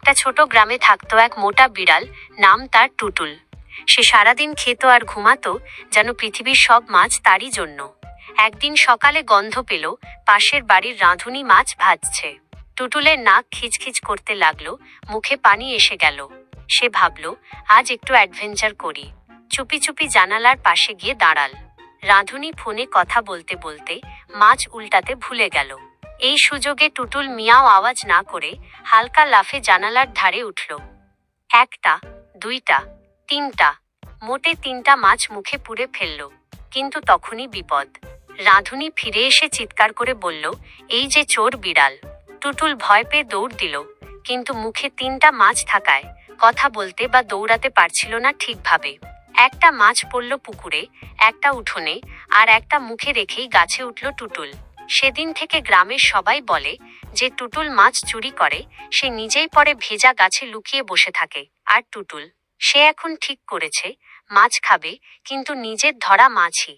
একটা ছোট গ্রামে থাকতো এক মোটা বিড়াল, নাম তার টুটুল। সে সারাদিন খেত আর ঘুমাতো, যেন পৃথিবীর সব মাছ তারই জন্য। একদিন সকালে গন্ধ পেল পাশের বাড়ির রাঁধুনি মাছ ভাজছে। টুটুলের নাক খিচখিচ করতে লাগলো, মুখে পানি এসে গেল। সে ভাবল, আজ একটু অ্যাডভেঞ্চার করি। চুপি চুপি জানালার পাশে গিয়ে দাঁড়াল। রাঁধুনি ফোনে কথা বলতে বলতে মাছ উল্টাতে ভুলে গেল। এই সুযোগে টুটুল মিয়াও আওয়াজ না করে হালকা লাফে জানালার ধারে উঠল। একটা, দুইটা, তিনটা, মোটে তিনটা মাছ মুখে পুরে ফেলল। কিন্তু তখনই বিপদ। রাঁধুনি ফিরে এসে চিৎকার করে বলল, এই যে চোর বিড়াল। টুটুল ভয় পেয়ে দৌড় দিল, কিন্তু মুখে তিনটা মাছ থাকায় কথা বলতে বা দৌড়াতে পারছিল না ঠিকভাবে। একটা মাছ পড়ল পুকুরে, একটা উঠোনে, আর একটা মুখে রেখেই গাছে উঠল টুটুল। সেদিন থেকে গ্রামের সবাই বলে, যে টুটুল মাছ চুরি করে সে নিজেই পরে ভেজা গাছে লুকিয়ে বসে থাকে। আর টুটুল, সে এখন ঠিক করেছে, মাছ খাবে, কিন্তু নিজের ধরা মাছই।